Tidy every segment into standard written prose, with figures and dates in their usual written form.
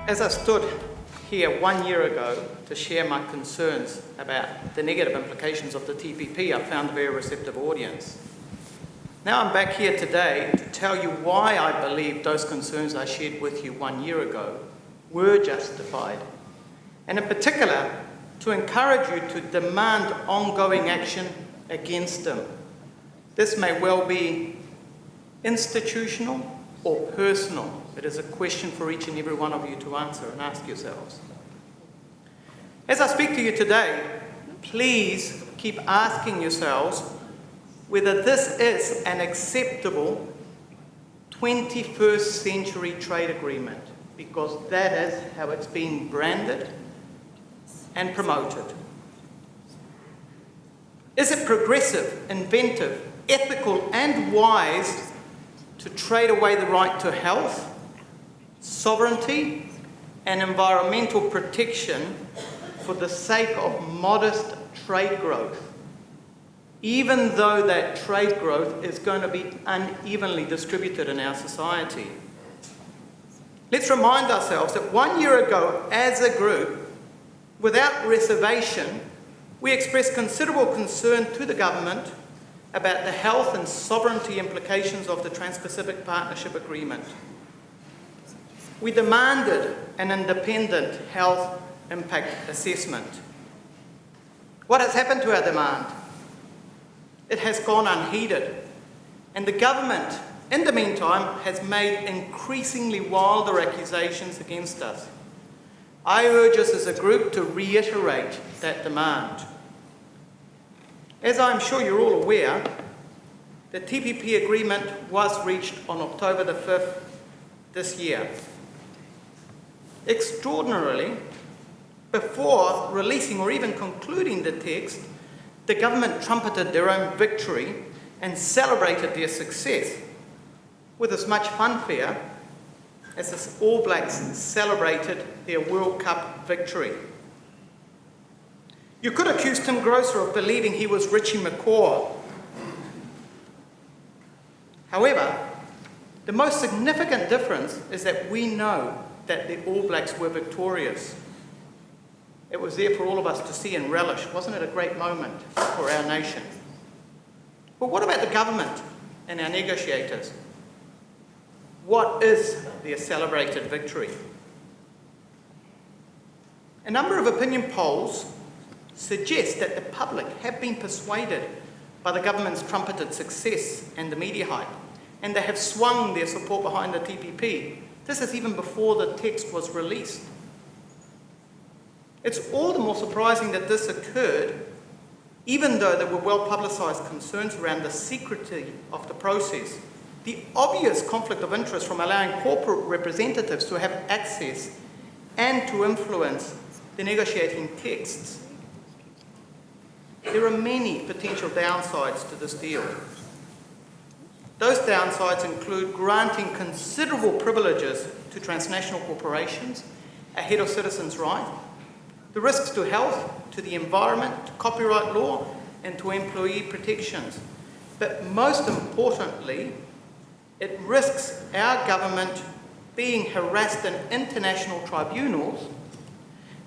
As I stood here 1 year ago to share my concerns about the negative implications of the TPP, I found a very receptive audience. Now I'm back here today to tell you why I believe those concerns I shared with you 1 year ago were justified, and in particular to encourage you to demand ongoing action against them. This may well be institutional or personal. It is a question for each and every one of you to answer and ask yourselves. As I speak to you today, please keep asking yourselves whether this is an acceptable 21st century trade agreement, because that is how it's being branded and promoted. Is it progressive, inventive, ethical, and wise to trade away the right to health, sovereignty, and environmental protection for the sake of modest trade growth, even though that trade growth is going to be unevenly distributed in our society? Let's remind ourselves that 1 year ago, as a group, without reservation, we expressed considerable concern to the government about the health and sovereignty implications of the Trans-Pacific Partnership Agreement. We demanded an independent health impact assessment. What has happened to our demand? It has gone unheeded, and the government, in the meantime, has made increasingly wilder accusations against us. I urge us as a group to reiterate that demand. As I'm sure you're all aware, the TPP agreement was reached on October the 5th this year. Extraordinarily, before releasing or even concluding the text, the government trumpeted their own victory and celebrated their success with as much fanfare as the All Blacks celebrated their World Cup victory. You could accuse Tim Grosser of believing he was Richie McCaw. However, the most significant difference is that we know that the All Blacks were victorious. It was there for all of us to see and relish. Wasn't it a great moment for our nation? But what about the government and our negotiators? What is their celebrated victory? A number of opinion polls suggest that the public have been persuaded by the government's trumpeted success and the media hype, and they have swung their support behind the TPP. This is even before the text was released. It's all the more surprising that this occurred, even though there were well-publicised concerns around the secrecy of the process, the obvious conflict of interest from allowing corporate representatives to have access and to influence the negotiating texts. There are many potential downsides to this deal. Those downsides include granting considerable privileges to transnational corporations ahead of citizens' rights, the risks to health, to the environment, to copyright law, and to employee protections. But most importantly, it risks our government being harassed in international tribunals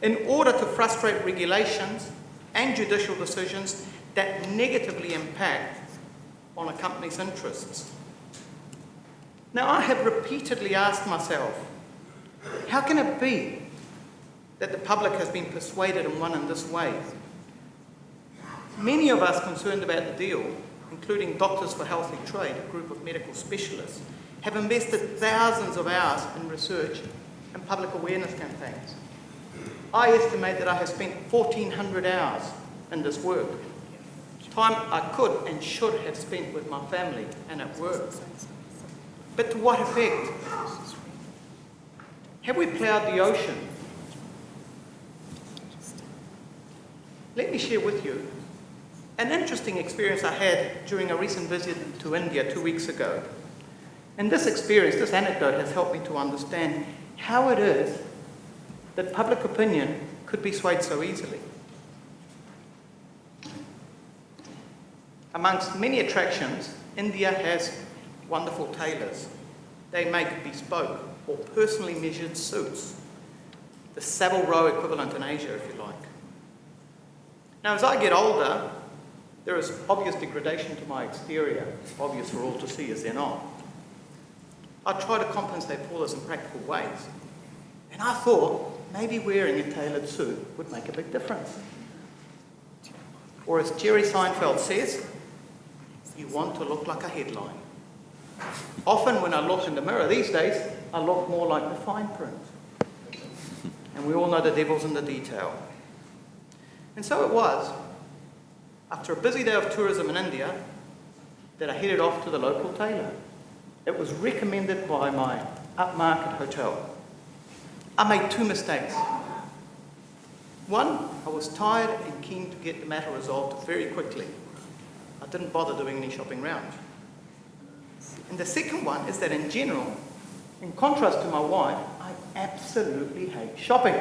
in order to frustrate regulations and judicial decisions that negatively impact on a company's interests. Now, I have repeatedly asked myself, how can it be that the public has been persuaded and won in this way? Many of us concerned about the deal, including Doctors for Healthy Trade, a group of medical specialists, have invested thousands of hours in research and public awareness campaigns. I estimate that I have spent 1,400 hours in this work, time I could and should have spent with my family and at work. But to what effect? Have we ploughed the ocean? Let me share with you an interesting experience I had during a recent visit to India 2 weeks ago. And this experience, this anecdote, has helped me to understand how it is that public opinion could be swayed so easily. Amongst many attractions, India has wonderful tailors. They make bespoke or personally measured suits the Savile Row equivalent in Asia, if you like. Now, as I get older, there is obvious degradation to my exterior. It's obvious for all to see, is there not? I try to compensate for this in practical ways. And I thought maybe wearing a tailored suit would make a big difference. Or as Jerry Seinfeld says, you want to look like a headline. Often when I look in the mirror these days, I look more like the fine print. And we all know the devil's in the detail. And so it was, after a busy day of tourism in India, that I headed off to the local tailor. It was recommended by my upmarket hotel. I made 2 mistakes. One, I was tired and keen to get the matter resolved very quickly. I didn't bother doing any shopping round. And the second one is that in general, in contrast to my wife, I absolutely hate shopping.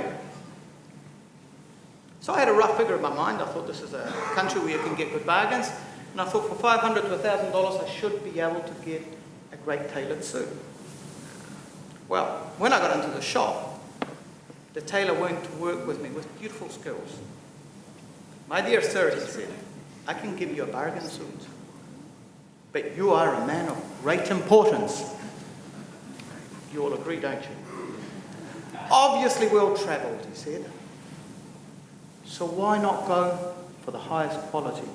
So I had a rough figure in my mind. I thought this is a country where you can get good bargains. And I thought for $500 to $1,000, I should be able to get a great tailored suit. Well, when I got into the shop, the tailor went to work with me with beautiful skills. My dear sir, he said, I can give you a bargain suit, but you are a man of great importance. You all agree, don't you? Obviously well-travelled, he said. So why not go for the highest quality?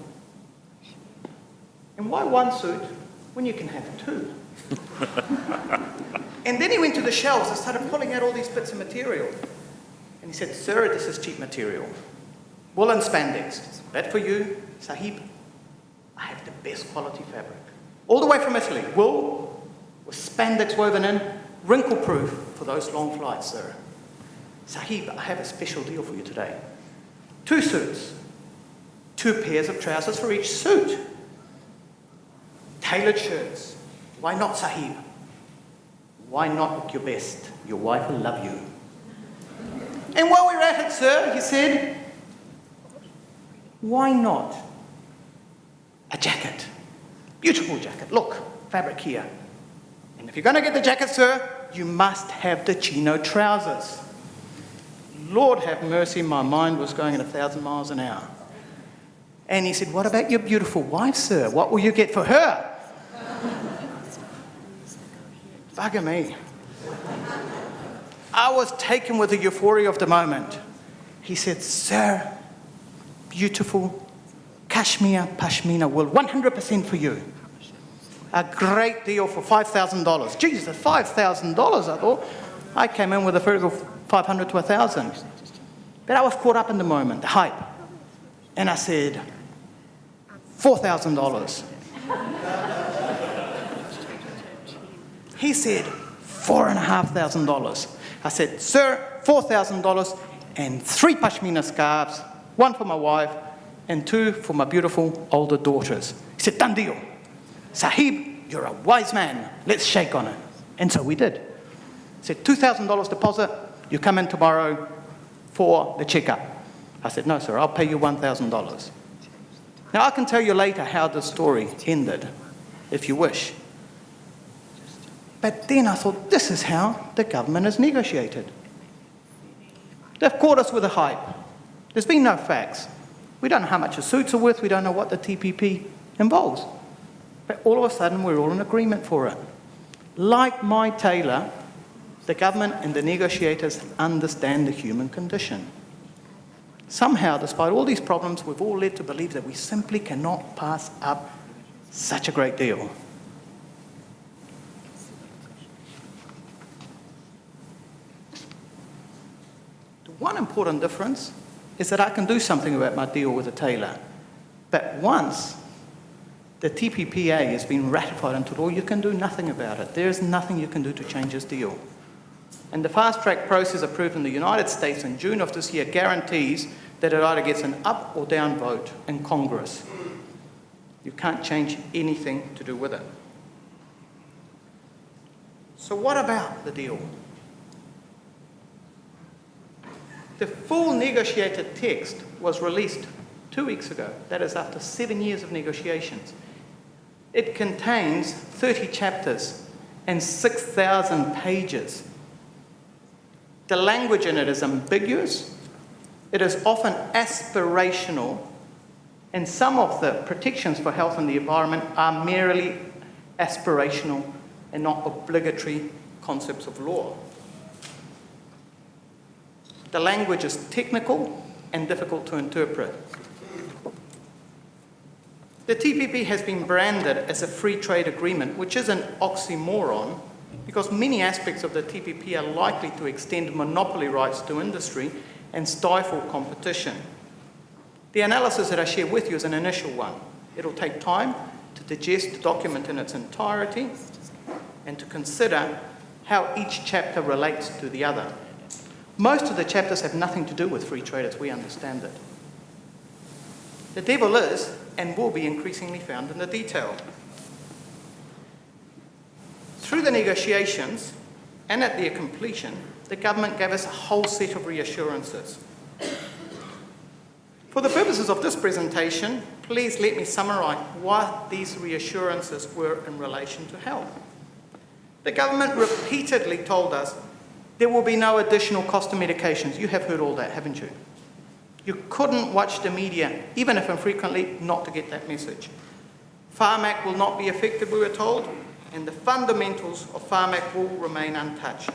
And why 1 suit when you can have 2? And then he went to the shelves and started pulling out all these bits of material. And he said, sir, this is cheap material. Wool and spandex. That for you, Sahib. I have the best quality fabric. All the way from Italy. Wool with spandex woven in, wrinkle-proof for those long flights, sir. Sahib, I have a special deal for you today. 2 suits. 2 pairs of trousers for each suit. Tailored shirts. Why not, Sahib? Why not look your best? Your wife will love you. And while we're at it, sir, he said, why not a jacket? Beautiful jacket. Look, fabric here. And if you're going to get the jacket, sir, you must have the chino trousers. Lord have mercy, my mind was going at 1,000 miles an hour. And he said, what about your beautiful wife, sir? What will you get for her? Bugger me. I was taken with the euphoria of the moment. He said, sir, beautiful cashmere pashmina wool, 100% for you. A great deal for $5,000. Jesus, $5,000, I thought. I came in with a figure of 500 to 1,000. But I was caught up in the moment, the hype. And I said, $4,000. He said, $4,500. I said, sir, $4,000 and 3 pashmina scarves, 1 for my wife and 2 for my beautiful older daughters. He said, done deal. Sahib, you're a wise man. Let's shake on it. And so we did. He said, $2,000 deposit. You come in tomorrow for the checkup. I said, no, sir, I'll pay you $1,000. Now, I can tell you later how the story ended, if you wish. But then I thought, this is how the government has negotiated. They've caught us with a hype. There's been no facts. We don't know how much the suits are worth. We don't know what the TPP involves. But all of a sudden, we're all in agreement for it. Like my tailor, the government and the negotiators understand the human condition. Somehow, despite all these problems, we've all led to believe that we simply cannot pass up such a great deal. The one important difference is that I can do something about my deal with a tailor. But once the TPPA has been ratified into law, you can do nothing about it. There is nothing you can do to change this deal. And the fast-track process approved in the United States in June of this year guarantees that it either gets an up or down vote in Congress. You can't change anything to do with it. So what about the deal? The full negotiated text was released 2 weeks ago. That is after 7 years of negotiations. It contains 30 chapters and 6,000 pages. The language in it is ambiguous, it is often aspirational, and some of the protections for health and the environment are merely aspirational and not obligatory concepts of law. The language is technical and difficult to interpret. The TPP has been branded as a free trade agreement, which is an oxymoron because many aspects of the TPP are likely to extend monopoly rights to industry and stifle competition. The analysis that I share with you is an initial one. It'll take time to digest the document in its entirety and to consider how each chapter relates to the other. Most of the chapters have nothing to do with free trade as we understand it. The devil is and will be increasingly found in the detail. Through the negotiations and at their completion, the government gave us a whole set of reassurances. For the purposes of this presentation, please let me summarise what these reassurances were in relation to health. The government repeatedly told us there will be no additional cost of medications. You have heard all that, haven't you? You couldn't watch the media, even if infrequently, not to get that message. Pharmac will not be affected, we were told, and the fundamentals of Pharmac will remain untouched.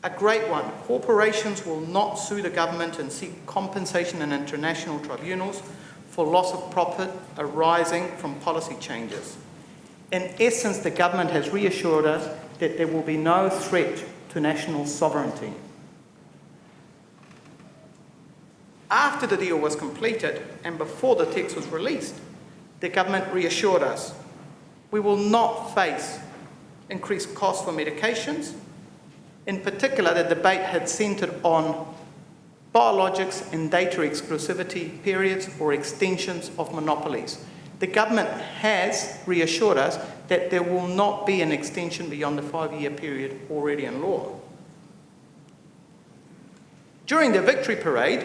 A great one, corporations will not sue the government and seek compensation in international tribunals for loss of profit arising from policy changes. In essence, the government has reassured us that there will be no threat to national sovereignty. After the deal was completed and before the text was released, the government reassured us we will not face increased costs for medications. In particular, the debate had centred on biologics and data exclusivity periods or extensions of monopolies. The government has reassured us that there will not be an extension beyond the 5-year period already in law. During the victory parade,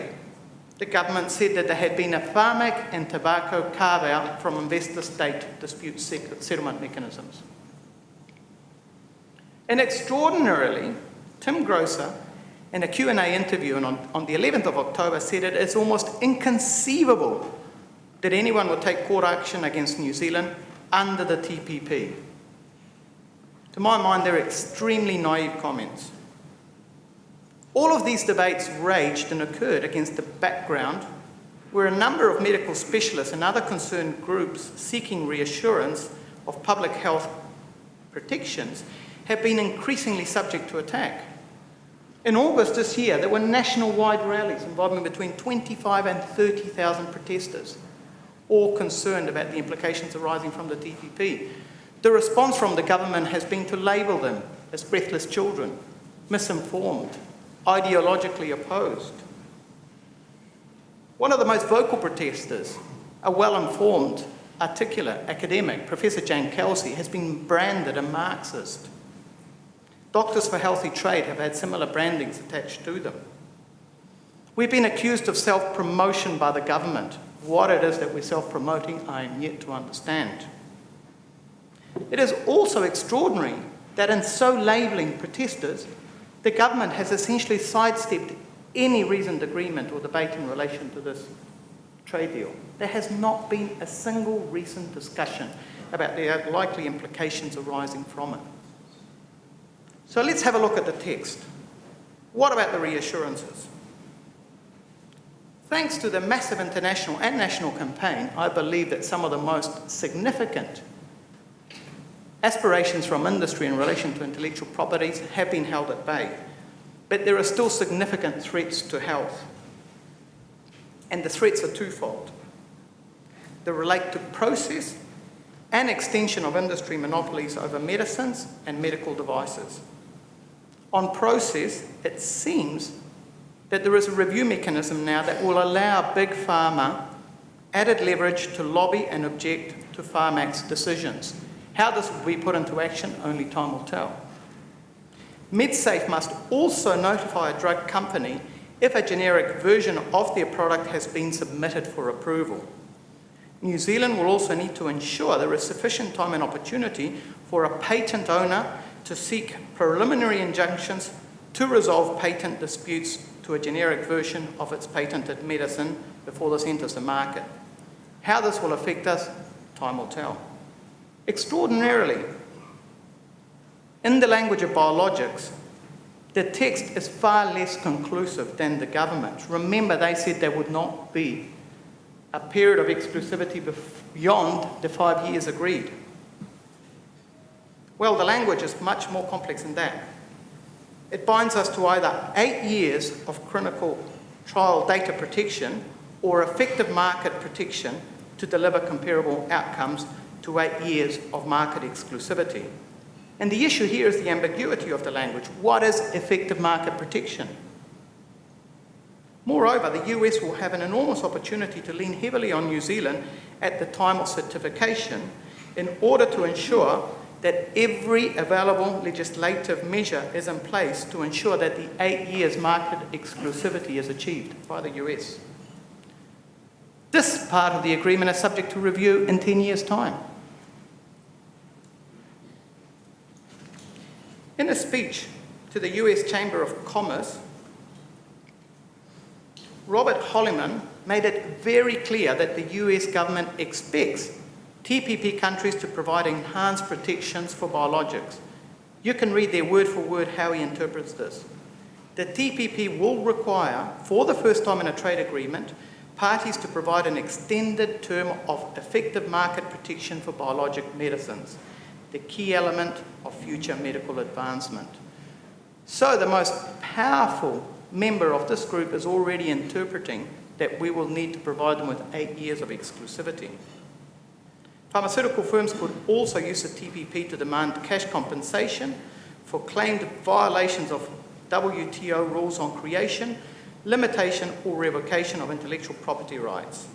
the government said that there had been a Pharmac and tobacco carve-out from investor-state dispute settlement mechanisms. And extraordinarily, Tim Grosser, in a Q&A interview on the 11th of October, said it is almost inconceivable that anyone would take court action against New Zealand under the TPP. To my mind, they're extremely naive comments. All of these debates raged and occurred against the background where a number of medical specialists and other concerned groups seeking reassurance of public health protections have been increasingly subject to attack. In August this year, there were national-wide rallies involving between 25 and 30,000 protesters, all concerned about the implications arising from the TPP. The response from the government has been to label them as breathless children, misinformed, ideologically opposed. One of the most vocal protesters, a well-informed, articulate academic, Professor Jane Kelsey, has been branded a Marxist. Doctors for Healthy Trade have had similar brandings attached to them. We've been accused of self-promotion by the government. What it is that we're self-promoting, I am yet to understand. It is also extraordinary that in so labelling protesters, the government has essentially sidestepped any reasoned agreement or debate in relation to this trade deal. There has not been a single recent discussion about the likely implications arising from it. So let's have a look at the text. What about the reassurances? Thanks to the massive international and national campaign, I believe that some of the most significant aspirations from industry in relation to intellectual properties have been held at bay. But there are still significant threats to health. And the threats are twofold. They relate to process and extension of industry monopolies over medicines and medical devices. On process, it seems that there is a review mechanism now that will allow Big Pharma added leverage to lobby and object to Pharmac's decisions. How this will be put into action, only time will tell. MedSafe must also notify a drug company if a generic version of their product has been submitted for approval. New Zealand will also need to ensure there is sufficient time and opportunity for a patent owner to seek preliminary injunctions to resolve patent disputes to a generic version of its patented medicine before this enters the market. How this will affect us, time will tell. Extraordinarily, in the language of biologics, the text is far less conclusive than the government. Remember, they said there would not be a period of exclusivity beyond the 5 years agreed. Well, the language is much more complex than that. It binds us to either 8 years of clinical trial data protection or effective market protection to deliver comparable outcomes to 8 years of market exclusivity. And the issue here is the ambiguity of the language. What is effective market protection? Moreover, the US will have an enormous opportunity to lean heavily on New Zealand at the time of certification in order to ensure that every available legislative measure is in place to ensure that the 8 years market exclusivity is achieved by the US. This part of the agreement is subject to review in 10 years' time. In a speech to the US Chamber of Commerce, Robert Holliman made it very clear that the US government expects TPP countries to provide enhanced protections for biologics. You can read there word for word how he interprets this. The TPP will require, for the first time in a trade agreement, parties to provide an extended term of effective market protection for biologic medicines, the key element of future medical advancement. So the most powerful member of this group is already interpreting that we will need to provide them with 8 years of exclusivity. Pharmaceutical firms could also use the TPP to demand cash compensation for claimed violations of WTO rules on creation, limitation or revocation of intellectual property rights.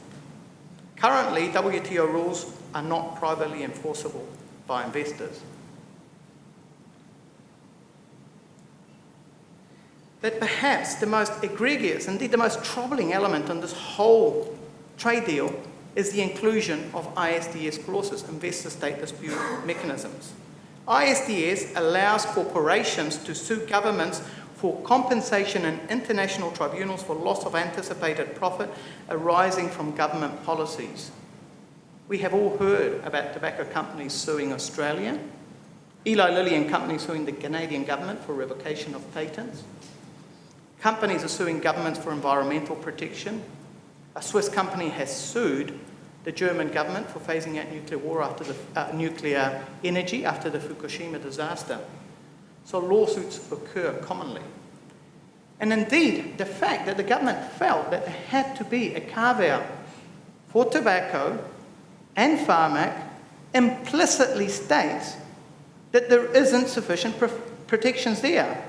Currently, WTO rules are not privately enforceable by investors. But perhaps the most egregious, indeed the most troubling element in this whole trade deal is the inclusion of ISDS clauses, investor state dispute mechanisms. ISDS allows corporations to sue governments for compensation in international tribunals for loss of anticipated profit arising from government policies. We have all heard about tobacco companies suing Australia, Eli Lilly and Company suing the Canadian government for revocation of patents. Companies are suing governments for environmental protection. A Swiss company has sued the German government for phasing out nuclear energy after the Fukushima disaster. So lawsuits occur commonly. And indeed, the fact that the government felt that there had to be a carve-out for tobacco and pharmac implicitly states that there isn't sufficient protections there.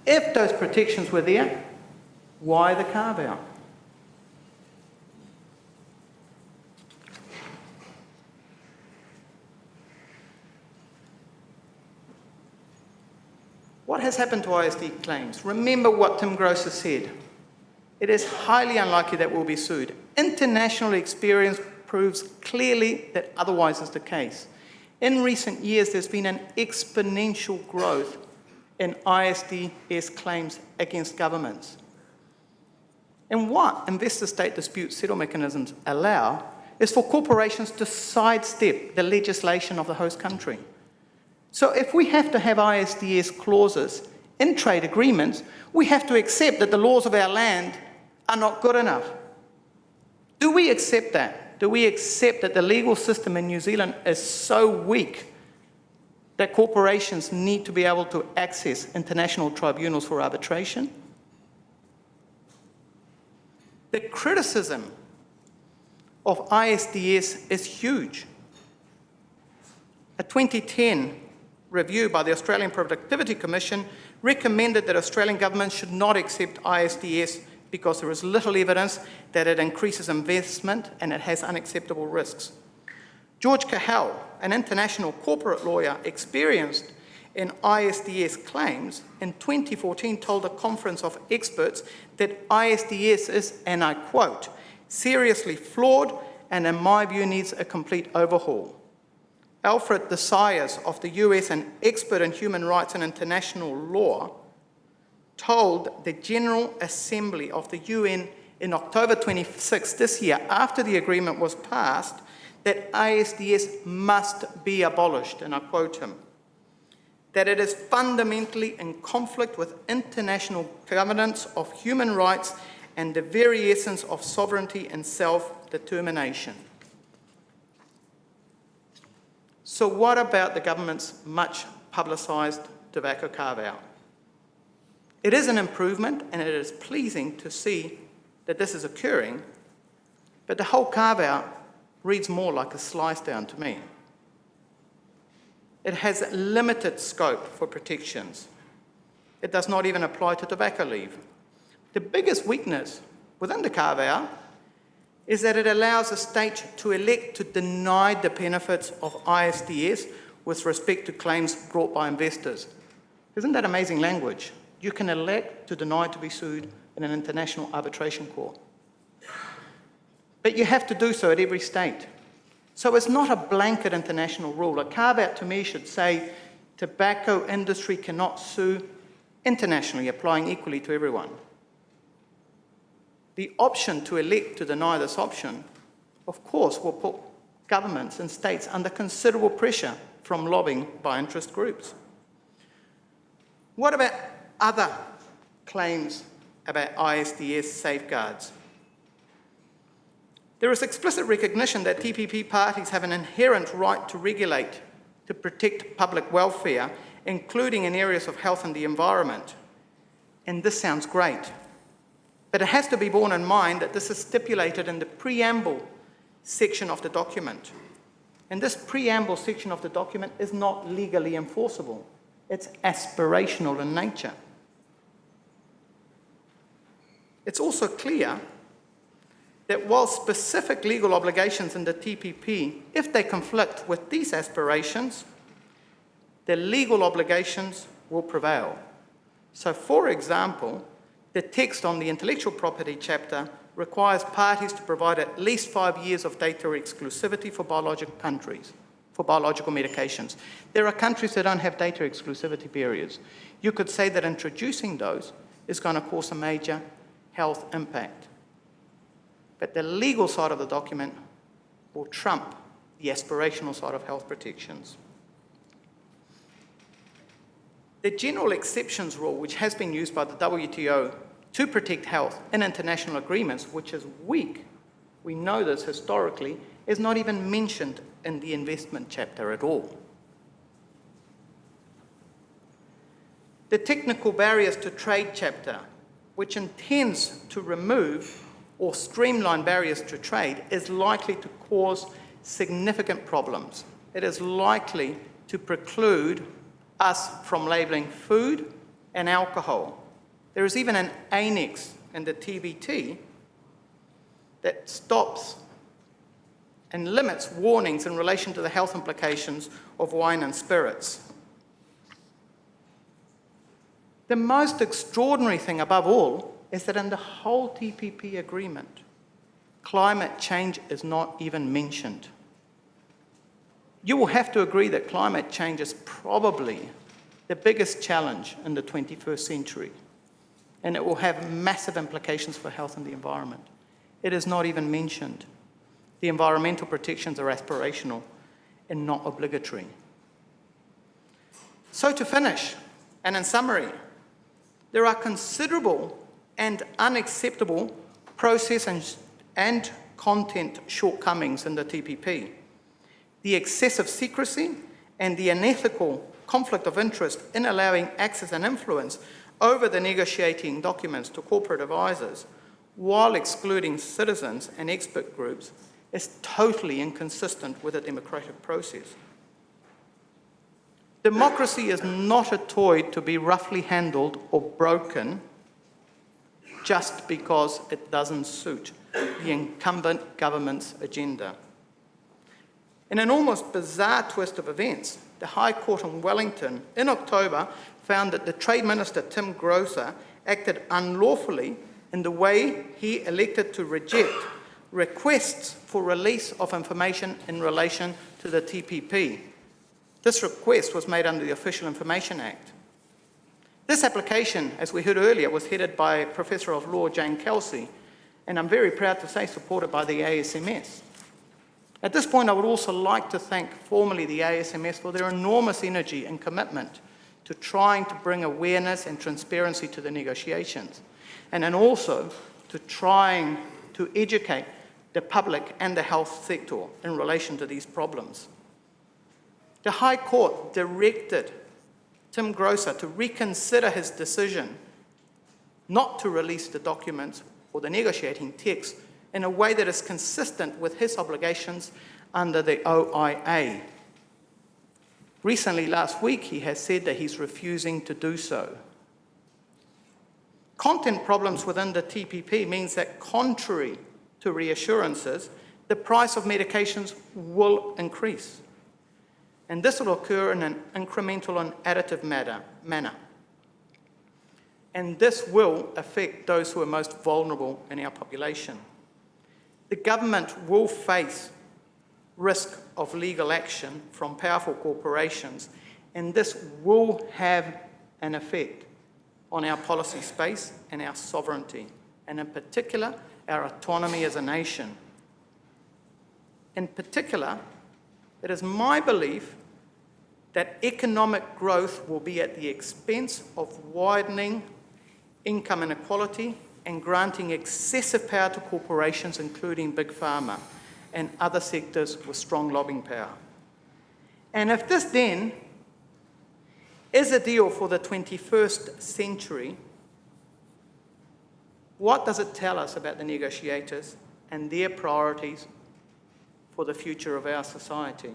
If those protections were there, why the carve-out? What has happened to ISD claims? Remember what Tim Grosser said. It is highly unlikely that we'll be sued. International experience proves clearly that otherwise is the case. In recent years, there's been an exponential growth in ISDS claims against governments. And what investor-state dispute settle mechanisms allow is for corporations to sidestep the legislation of the host country. So if we have to have ISDS clauses in trade agreements, we have to accept that the laws of our land are not good enough. Do we accept that? Do we accept that the legal system in New Zealand is so weak that corporations need to be able to access international tribunals for arbitration? The criticism of ISDS is huge. A 2010 review by the Australian Productivity Commission recommended that Australian governments should not accept ISDS because there is little evidence that it increases investment and it has unacceptable risks. George Cahell, an international corporate lawyer experienced in ISDS claims, in 2014 told a conference of experts that ISDS is, and I quote, seriously flawed and in my view needs a complete overhaul. Alfred Desires of the US, an expert in human rights and international law, told the General Assembly of the UN in October 26 this year, after the agreement was passed, that ISDS must be abolished, and I quote him, that it is fundamentally in conflict with international governance of human rights and the very essence of sovereignty and self-determination. So what about the government's much publicised tobacco carve-out? It is an improvement, and it is pleasing to see that this is occurring, but the whole carve-out reads more like a slice down to me. It has limited scope for protections. It does not even apply to tobacco leaf. The biggest weakness within the carve-out is that it allows a state to elect to deny the benefits of ISDS with respect to claims brought by investors. Isn't that amazing language? You can elect to deny to be sued in an international arbitration court. But you have to do so at every state. So it's not a blanket international rule. A carve-out to me should say tobacco industry cannot sue internationally, applying equally to everyone. The option to elect to deny this option, of course, will put governments and states under considerable pressure from lobbying by interest groups. What about other claims about ISDS safeguards? There is explicit recognition that TPP parties have an inherent right to regulate, to protect public welfare, including in areas of health and the environment. And this sounds great. But it has to be borne in mind that this is stipulated in the preamble section of the document. And this preamble section of the document is not legally enforceable. It's aspirational in nature. It's also clear that while specific legal obligations in the TPP, if they conflict with these aspirations, the legal obligations will prevail. So, for example, the text on the intellectual property chapter requires parties to provide at least 5 years of data exclusivity for biological medications. There are countries that don't have data exclusivity periods. You could say that introducing those is going to cause a major health impact. But the legal side of the document will trump the aspirational side of health protections. The general exceptions rule, which has been used by the WTO to protect health in international agreements, which is weak, we know this historically, is not even mentioned in the investment chapter at all. The technical barriers to trade chapter, which intends to remove or streamline barriers to trade, is likely to cause significant problems. It is likely to preclude us from labelling food and alcohol. There is even an annex in the TBT that stops and limits warnings in relation to the health implications of wine and spirits. The most extraordinary thing above all is that in the whole TPP agreement, climate change is not even mentioned. You will have to agree that climate change is probably the biggest challenge in the 21st century, and it will have massive implications for health and the environment. It is not even mentioned. The environmental protections are aspirational and not obligatory. So to finish, and in summary, there are considerable and unacceptable process and content shortcomings in the TPP. The excessive secrecy and the unethical conflict of interest in allowing access and influence over the negotiating documents to corporate advisors while excluding citizens and expert groups is totally inconsistent with a democratic process. Democracy is not a toy to be roughly handled or broken just because it doesn't suit the incumbent government's agenda. In an almost bizarre twist of events, the High Court in Wellington in October found that the Trade Minister, Tim Grosser, acted unlawfully in the way he elected to reject requests for release of information in relation to the TPP. This request was made under the Official Information Act. This application, as we heard earlier, was headed by Professor of Law Jane Kelsey, and I'm very proud to say supported by the ASMS. At this point, I would also like to thank formally the ASMS for their enormous energy and commitment to trying to bring awareness and transparency to the negotiations, and then also to trying to educate the public and the health sector in relation to these problems. The High Court directed Tim Grosser to reconsider his decision not to release the documents or the negotiating text in a way that is consistent with his obligations under the OIA. Recently, last week, he has said that he's refusing to do so. Content problems within the TPP means that, contrary to reassurances, the price of medications will increase. And this will occur in an incremental and additive manner. And this will affect those who are most vulnerable in our population. The government will face risk of legal action from powerful corporations, and this will have an effect on our policy space and our sovereignty, and in particular, our autonomy as a nation. In particular, it is my belief that economic growth will be at the expense of widening income inequality and granting excessive power to corporations, including Big Pharma and other sectors with strong lobbying power. And if this then is a deal for the 21st century, what does it tell us about the negotiators and their priorities for the future of our society?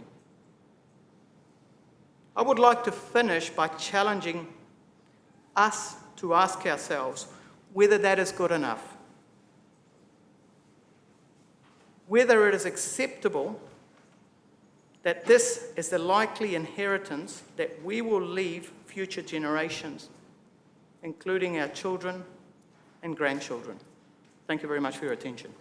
I would like to finish by challenging us to ask ourselves whether that is good enough, whether it is acceptable that this is the likely inheritance that we will leave future generations, including our children and grandchildren. Thank you very much for your attention.